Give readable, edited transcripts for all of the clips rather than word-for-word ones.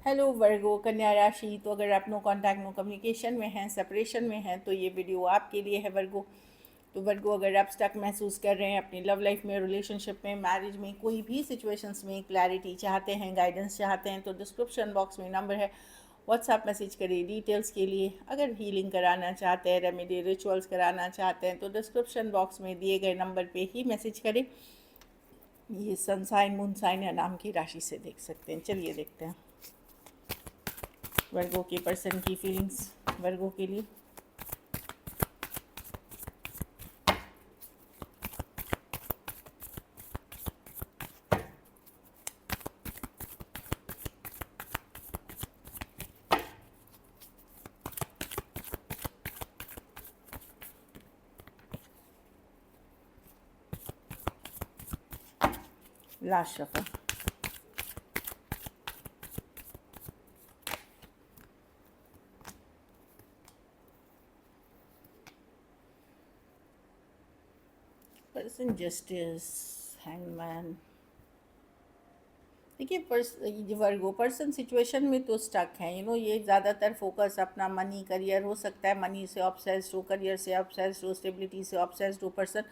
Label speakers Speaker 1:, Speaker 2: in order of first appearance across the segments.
Speaker 1: Hello वर्गो कन्या राशि। तो अगर आप नो कांटेक्ट नो कम्युनिकेशन में हैं, सेपरेशन में हैं, तो ये वीडियो आपके लिए है वर्गो। तो वर्गो, अगर आप स्टक महसूस कर रहे हैं अपनी लव लाइफ में, रिलेशनशिप में, मैरिज में, कोई भी सिचुएशंस में क्लैरिटी चाहते हैं, गाइडेंस चाहते हैं, तो डिस्क्रिप्शन बॉक्स में नंबर है, व्हाट्सएप मैसेज करिए डिटेल्स के लिए। अगर हीलिंग कराना चाहते हैं, रेमेडी रिचुअल्स कराना चाहते हैं, तो डिस्क्रिप्शन बॉक्स में दिए गए नंबर पे ही मैसेज करें। ये सन साइन, मून साइन या नाम की राशि से देख सकते हैं। चलिए देखते हैं वर्गो के पर्सन की फीलिंग्स वर्गो के लिए। Last shuffle. Person justice, hangman. देखिए वर्गो पर्सन सिचुएशन में तो स्टक है, ये ज़्यादातर फोकस अपना मनी करियर हो सकता है, मनी से ऑब्सेस्ड हो, करियर से ऑब्सेस्ड हो, स्टेबिलिटी से ऑब्सेस्ड हो पर्सन।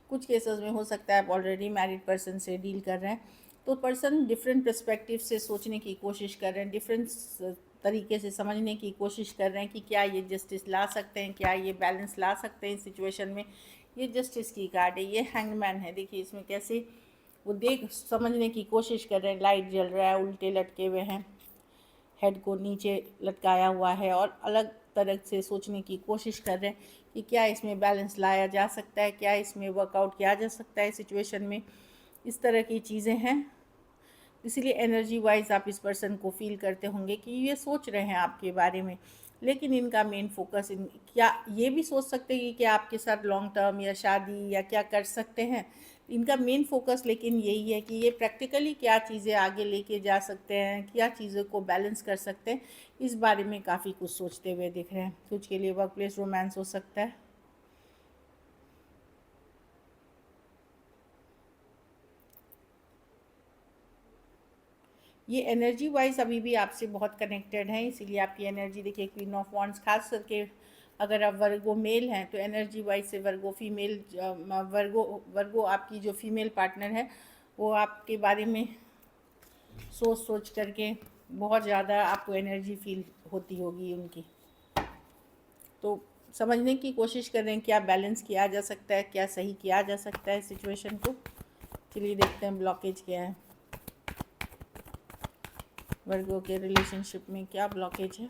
Speaker 1: कुछ केसेस में हो सकता है आप ऑलरेडी मैरिड पर्सन से डील कर रहे हैं, तो पर्सन डिफरेंट पर्सपेक्टिव से सोचने की कोशिश कर रहे हैं, डिफरेंट तरीके से समझने की कोशिश कर रहे हैं कि क्या ये जस्टिस ला सकते हैं, क्या ये बैलेंस ला सकते हैं इस सिचुएशन में। ये जस्टिस की कार्ड है, ये हैंगमैन है। देखिए इसमें कैसे वो देख समझने की कोशिश कर रहे हैं। लाइट जल रहा है, उल्टे लटके हुए हैं, हेड को नीचे लटकाया हुआ है और अलग तरह से सोचने की कोशिश कर रहे हैं कि क्या इसमें बैलेंस लाया जा सकता है, क्या इसमें वर्कआउट किया जा सकता है सिचुएशन में। इस तरह की चीज़ें हैं, इसीलिए एनर्जी वाइज आप इस पर्सन को फील करते होंगे कि ये सोच रहे हैं आपके बारे में, लेकिन इनका मेन फोकस क्या ये भी सोच सकते हैं कि क्या आपके साथ लॉन्ग टर्म या शादी या क्या कर सकते हैं। इनका मेन फोकस लेकिन यही है कि ये प्रैक्टिकली क्या चीज़ें आगे लेके जा सकते हैं, क्या चीज़ों को बैलेंस कर सकते हैं, इस बारे में काफ़ी कुछ सोचते हुए दिख रहे हैं। कुछ के लिए वर्क प्लेस रोमांस हो सकता है। ये एनर्जी वाइज अभी भी आपसे बहुत कनेक्टेड हैं, इसीलिए आपकी एनर्जी देखिए क्वीन ऑफ वॉन्ड्स। खास करके अगर आप वर्गो मेल हैं तो एनर्जी वाइज से वर्गो फीमेल, वर्गो वर्गो आपकी जो फीमेल पार्टनर है वो आपके बारे में सोच सोच करके बहुत ज़्यादा आपको एनर्जी फील होती होगी उनकी। तो समझने की कोशिश कर रहे हैं क्या बैलेंस किया जा सकता है, क्या सही किया जा सकता है सिचुएशन को। चलिए देखते हैं ब्लॉकेज क्या है वर्गो के रिलेशनशिप में, क्या ब्लॉकेज है।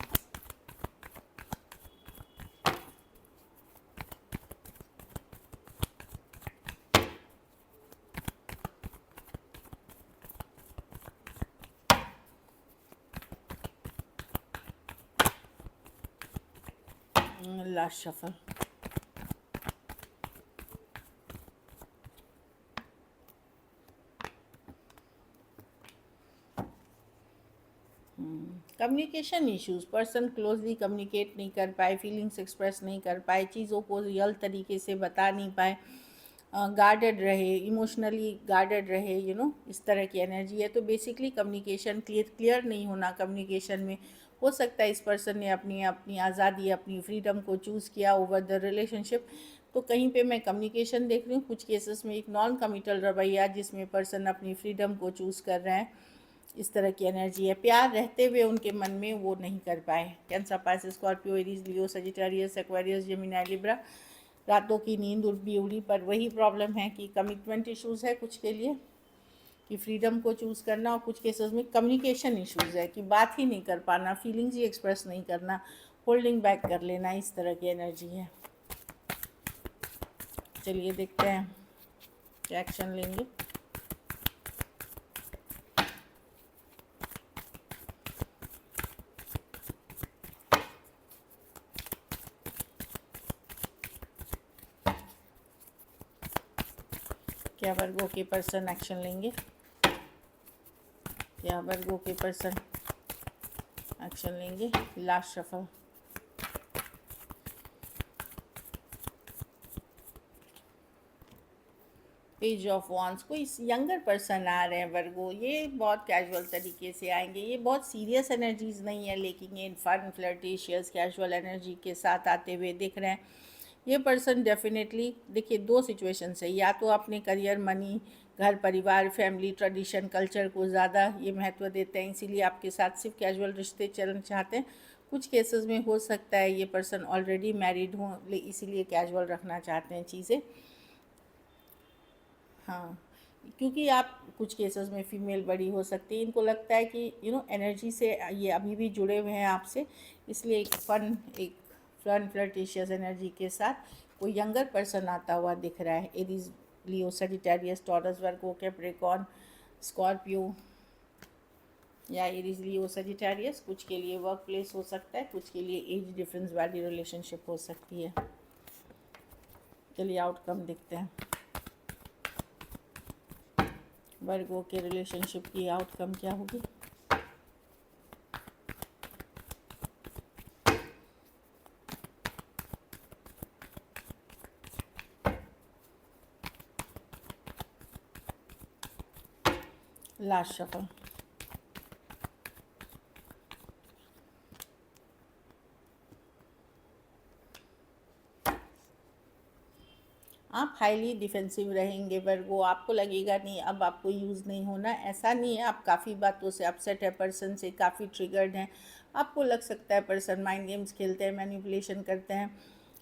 Speaker 1: Last shuffle. Communication issues, person closely communicate नहीं कर पाए, फीलिंग्स एक्सप्रेस नहीं कर पाए, चीज़ों को रियल तरीके से बता नहीं पाए, गार्डेड रहे, इमोशनली गार्डेड रहे, इस तरह की एनर्जी है। तो बेसिकली कम्युनिकेशन क्लियर नहीं होना कम्युनिकेशन में। हो सकता है इस पर्सन ने अपनी अपनी आज़ादी, अपनी फ्रीडम को चूज़ किया ओवर द रिलेशनशिप। तो कहीं पे मैं कम्युनिकेशन देख रही हूँ, कुछ केसेस में एक नॉन कमिटल रवैया जिसमें पर्सन अपनी फ्रीडम को चूज़ कर रहे हैं, इस तरह की एनर्जी है। प्यार रहते हुए उनके मन में वो नहीं कर पाए। कैंसर, पाइसेस, स्कॉर्पियो, एरीज, लियो, सजिटेरियस, एक्वेरियस, जेमिनी, लिब्रा। रातों की नींद भी उड़ी, पर वही प्रॉब्लम है कि कमिटमेंट इश्यूज़ है कुछ के लिए, कि फ्रीडम को चूज़ करना, और कुछ केसेस में कम्युनिकेशन इश्यूज़ है कि बात ही नहीं कर पाना, फीलिंग्स ही एक्सप्रेस नहीं करना, होल्डिंग बैक कर लेना, इस तरह की एनर्जी है। चलिए देखते हैं क्या एक्शन लेंगे। क्या वर्गो के पर्सन एक्शन लेंगे, क्या वर्गो के पर्सन एक्शन लेंगे। Last shuffle. Page of wands, कोई यंगर पर्सन आ रहे हैं वर्गो, ये बहुत कैजुअल तरीके से आएंगे, ये बहुत सीरियस एनर्जीज नहीं है, लेकिन ये फन फ्लर्टिशियस कैजुअल एनर्जी के साथ आते हुए दिख रहे हैं। ये पर्सन डेफिनेटली, देखिए दो सिचुएशन है, या तो अपने करियर, मनी, घर परिवार, फैमिली, ट्रेडिशन, कल्चर को ज़्यादा ये महत्व देते हैं, इसीलिए आपके साथ सिर्फ कैजुअल रिश्ते चलना चाहते हैं। कुछ केसेस में हो सकता है ये पर्सन ऑलरेडी मैरिड हों, इसीलिए कैजुअल रखना चाहते हैं चीज़ें। हाँ, क्योंकि आप कुछ केसेस में फीमेल बड़ी हो सकती है, इनको लगता है कि एनर्जी से ये अभी भी जुड़े हुए हैं आपसे, इसलिए एक फन फ्लर्टिशियस एनर्जी के साथ कोई यंगर पर्सन आता हुआ दिख रहा है। एरीज, लियो, सजिटेरियस, टॉरस, वर्गो, कैप्रिकॉर्न, स्कॉर्पियो या एरीज, लियो, सजिटेरियस। कुछ के लिए वर्क प्लेस हो सकता है, कुछ के लिए एज डिफरेंस वाली रिलेशनशिप हो सकती है। चलिए आउटकम देखते हैं। वर्गो के रिलेशनशिप की आउटकम क्या होगी? Last shuffle. आप हाईली डिफेंसिव रहेंगे वर्गो, आपको लगेगा नहीं अब आपको यूज़ नहीं होना, ऐसा नहीं है। आप काफ़ी बातों से अपसेट है, पर्सन से काफ़ी ट्रिगर्ड हैं, आपको लग सकता है पर्सन माइंड गेम्स खेलते हैं, मैनिपुलेशन करते हैं।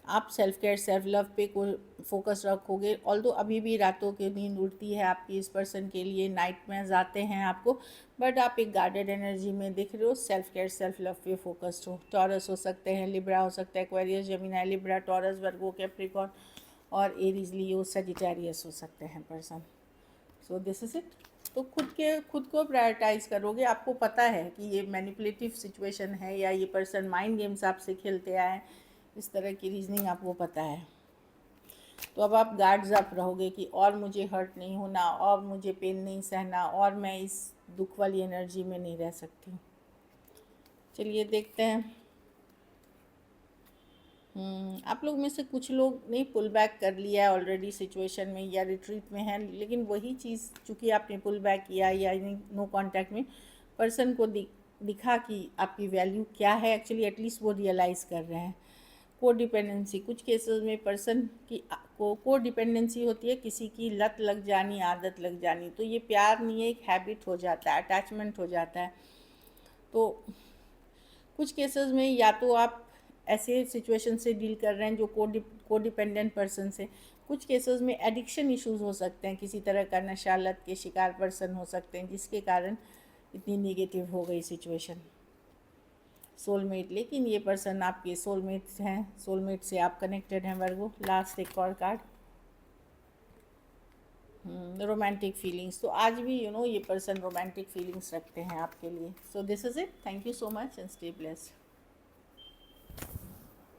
Speaker 1: आप सेल्फ केयर, सेल्फ लव पे को फोकस रखोगे, ऑल्दो अभी भी रातों की नींद उड़ती है आपकी इस पर्सन के लिए, नाइट में आते हैं आपको, बट आप एक गार्डेड एनर्जी में दिख रहे हो, सेल्फ केयर, सेल्फ लव पे फोकस्ड हो। टॉरस हो सकते हैं, लिब्रा हो सकता है, एक्वेरियस, जेमिनी, लिब्रा, टॉरस, वर्गो, कैप्रिकॉर्न और एरीज, लियो, सजिटेरियस हो सकते हैं person. So this is it. तो खुद को प्रायोरिटाइज करोगे, आपको पता है कि ये मैनिपुलेटिव सिचुएशन है या ये पर्सन माइंड गेम्स आपसे खेलते आए, इस तरह की रीजनिंग आपको पता है। तो अब आप गार्ड्स अप रहोगे कि और मुझे हर्ट नहीं होना, और मुझे पेन नहीं सहना, और मैं इस दुख वाली एनर्जी में नहीं रह सकती। चलिए देखते हैं। आप लोग में से कुछ लोग ने पुल बैक कर लिया है ऑलरेडी सिचुएशन में, या रिट्रीट में है, लेकिन वही चीज़ चूँकि आपने पुल बैक किया या नो कांटेक्ट में, पर्सन को दिखा कि आपकी वैल्यू क्या है, एक्चुअली एटलीस्ट वो रियलाइज़ कर रहे हैं। को डिपेंडेंसी, कुछ केसेस में पर्सन की को डिपेंडेंसी होती है, किसी की लत लग जानी, आदत लग जानी, तो ये प्यार नहीं है, एक हैबिट हो जाता है, अटैचमेंट हो जाता है। तो कुछ केसेस में या तो आप ऐसे सिचुएशन से डील कर रहे हैं जो को डिपेंडेंट पर्सन से, कुछ केसेस में एडिक्शन इश्यूज हो सकते हैं, किसी तरह का नशा लत के शिकार पर्सन हो सकते हैं, जिसके कारण इतनी नेगेटिव हो गई सिचुएशन। सोलमेट, लेकिन ये पर्सन आपके सोलमेट हैं, सोलमेट से आप कनेक्टेड हैं वर्गो। लास्ट एक और कार्ड, रोमांटिक फीलिंग्स, तो आज भी ये पर्सन रोमांटिक फीलिंग्स रखते हैं आपके लिए। So this is it, thank you so much and stay blessed.